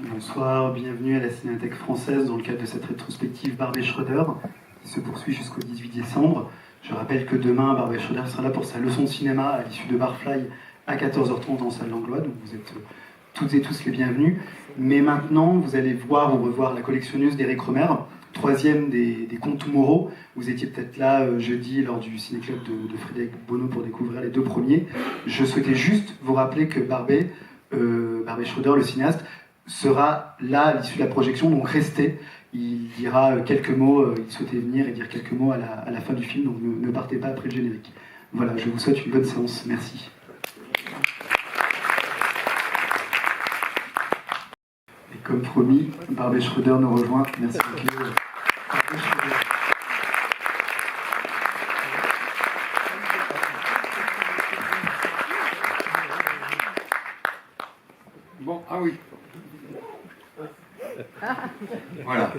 Bonsoir, bienvenue à la Cinémathèque française dans le cadre de cette rétrospective Barbet Schroeder qui se poursuit jusqu'au 18 décembre. Je rappelle que demain, Barbet Schroeder sera là pour sa leçon de cinéma à l'issue de Barfly à 14h30 en salle d'Anglois, donc vous êtes toutes et tous les bienvenus. Mais maintenant, vous allez voir ou revoir La collectionneuse d'Éric Rohmer, troisième des Contes Tomorrow. Vous étiez peut-être là jeudi lors du ciné-club de Frédéric Bonneau pour découvrir les deux premiers. Je souhaitais juste vous rappeler que Barbet Schroeder, le cinéaste, sera là à l'issue de la projection, donc restez. Il dira quelques mots, il souhaitait venir et dire quelques mots à la fin du film, donc ne partez pas après le générique. Voilà, je vous souhaite une bonne séance, merci. Et comme promis, Barbet Schroeder nous rejoint. Merci beaucoup. Bon, ah oui. Voilà.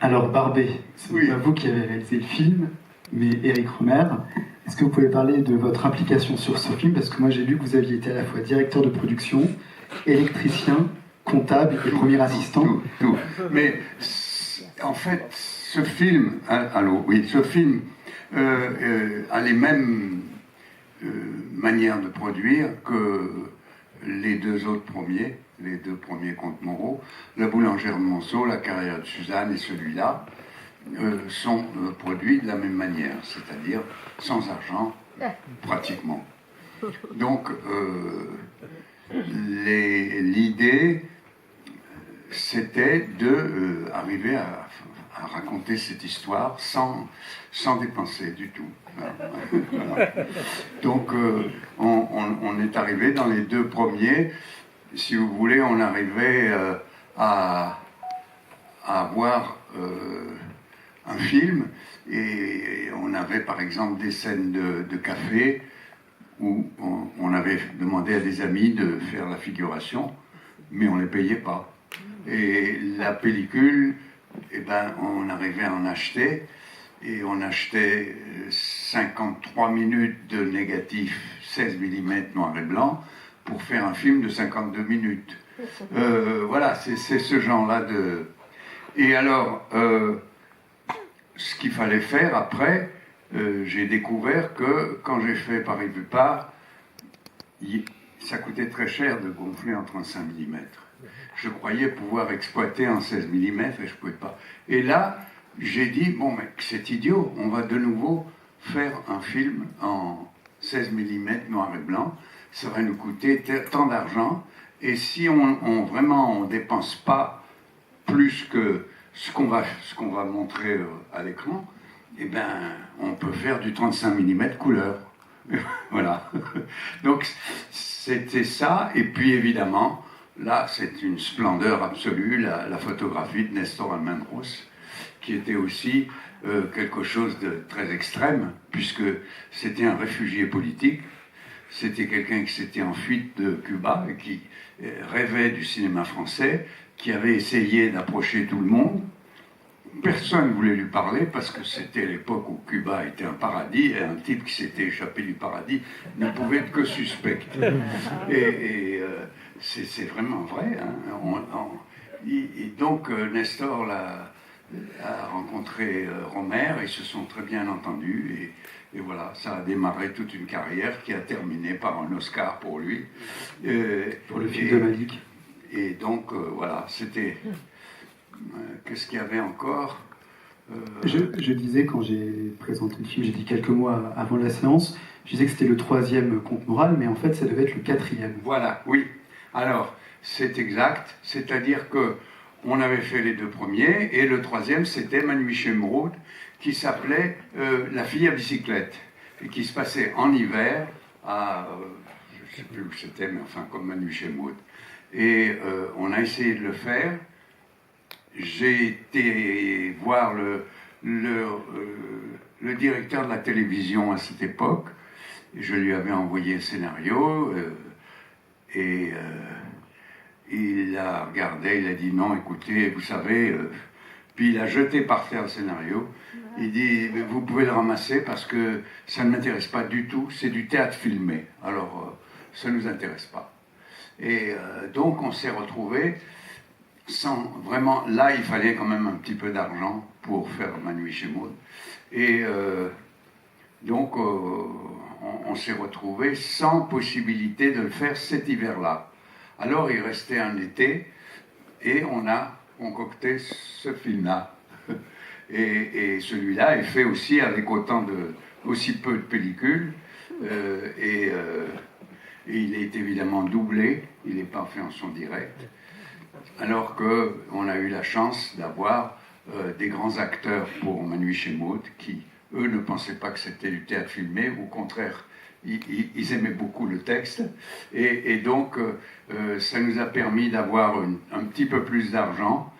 Alors Barbet, ce n'est pas vous qui avez réalisé le film, mais Éric Rohmer. Est-ce que vous pouvez parler de votre implication sur ce film? Parce que moi j'ai lu que vous aviez été à la fois directeur de production, électricien, comptable et premier assistant. Tout. Mais en fait, ce film, ce film a les mêmes manières de produire que les deux autres premiers. Les deux premiers Contes Moraux, La boulangère de Monceau, La carrière de Suzanne et celui-là, sont produits de la même manière, c'est-à-dire sans argent, pratiquement. Donc, l'idée, c'était d'arriver à raconter cette histoire sans dépenser du tout. Voilà. Donc, on est arrivé dans les deux premiers. Si vous voulez, on arrivait à voir un film et on avait par exemple des scènes de café où on avait demandé à des amis de faire la figuration, mais on ne les payait pas. Et la pellicule, on arrivait à en acheter, et on achetait 53 minutes de négatif 16 mm noir et blanc, pour faire un film de 52 minutes. Voilà, c'est ce genre-là de... Et alors, ce qu'il fallait faire après, j'ai découvert que quand j'ai fait Paris vu par, ça coûtait très cher de gonfler en 35 mm. Je croyais pouvoir exploiter en 16 mm et je ne pouvais pas. Et là, j'ai dit, bon, mais c'est idiot, on va de nouveau faire un film en 16 mm noir et blanc. Ça va nous coûter tant d'argent, et si on dépense pas plus que ce qu'on va montrer à l'écran, on peut faire du 35 mm couleur. Voilà. Donc c'était ça, et puis évidemment, là c'est une splendeur absolue, la photographie de Nestor Almendros, qui était aussi quelque chose de très extrême, puisque c'était un réfugié politique. C'était quelqu'un qui s'était en fuite de Cuba et qui rêvait du cinéma français, qui avait essayé d'approcher tout le monde. Personne ne voulait lui parler parce que c'était l'époque où Cuba était un paradis et un type qui s'était échappé du paradis ne pouvait être que suspect. Et c'est vraiment vrai. Hein. Et donc Nestor a rencontré Rohmer, ils se sont très bien entendus et voilà, ça a démarré toute une carrière qui a terminé par un Oscar pour lui. Pour le film de Malik. Et donc, voilà, c'était... qu'est-ce qu'il y avait encore je disais, quand j'ai présenté le film, j'ai dit quelques mois avant la séance, je disais que c'était le troisième conte moral, mais en fait, ça devait être le quatrième. Voilà, oui. Alors, c'est exact, c'est-à-dire que on avait fait les deux premiers, et le troisième, c'était Manu Chemroud, qui s'appelait La fille à bicyclette, et qui se passait en hiver à, je ne sais plus où c'était, mais enfin comme Manu Chemroud. Et on a essayé de le faire. J'ai été voir le directeur de la télévision à cette époque, et je lui avais envoyé le scénario, et il a regardé, il a dit non, écoutez, vous savez... Puis il a jeté par terre le scénario. Il dit, vous pouvez le ramasser parce que ça ne m'intéresse pas du tout. C'est du théâtre filmé. Alors, ça ne nous intéresse pas. Et donc on s'est retrouvés sans vraiment... Là, il fallait quand même un petit peu d'argent pour faire Ma Nuit chez Maud. Et donc on s'est retrouvés sans possibilité de le faire cet hiver-là. Alors il restait un été et on a concocté ce film-là. Et celui-là est fait aussi avec aussi peu de pellicules. Et il est évidemment doublé, il n'est pas fait en son direct. Alors qu'on a eu la chance d'avoir des grands acteurs pour Ma Nuit chez Maud qui, eux, ne pensaient pas que c'était du théâtre filmé, au contraire, ils aimaient beaucoup le texte. Et donc, ça nous a permis d'avoir un petit peu plus d'argent.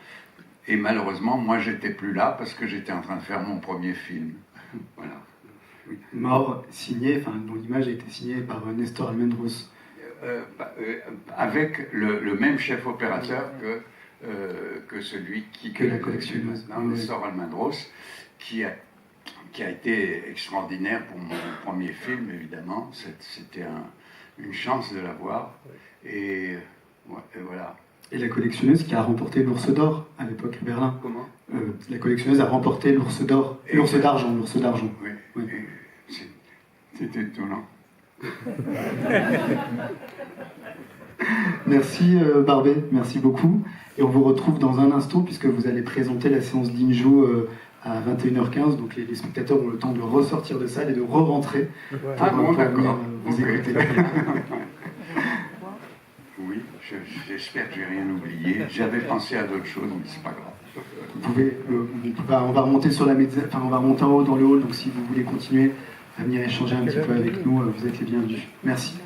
Et malheureusement, moi, j'étais plus là parce que j'étais en train de faire mon premier film. Voilà. Mort, signé, dont l'image a été signée par Nestor Almendros. Avec le même chef opérateur que celui que la collectionneuse. Nestor Almendros, qui a été extraordinaire pour mon premier film, évidemment. C'était une chance de l'avoir. Et voilà. Et la collectionneuse qui a remporté l'Ours d'Or à l'époque à Berlin. Comment La collectionneuse a remporté l'Ours d'Or, l'Ours d'Argent. Oui. Oui. C'était étonnant. Merci Barbet, merci beaucoup. Et on vous retrouve dans un instant puisque vous allez présenter la séance d'Injou à 21h15. Donc les spectateurs ont le temps de ressortir de salle et de re-rentrer pour d'accord. Vous écouter. Oui, j'espère que je n'ai rien oublié. J'avais pensé à d'autres choses, mais c'est pas grave. Vous pouvez, on va remonter sur la on va remonter en haut dans le hall. Donc si vous voulez continuer à venir échanger un petit peu avec nous, vous êtes les bienvenus. Merci.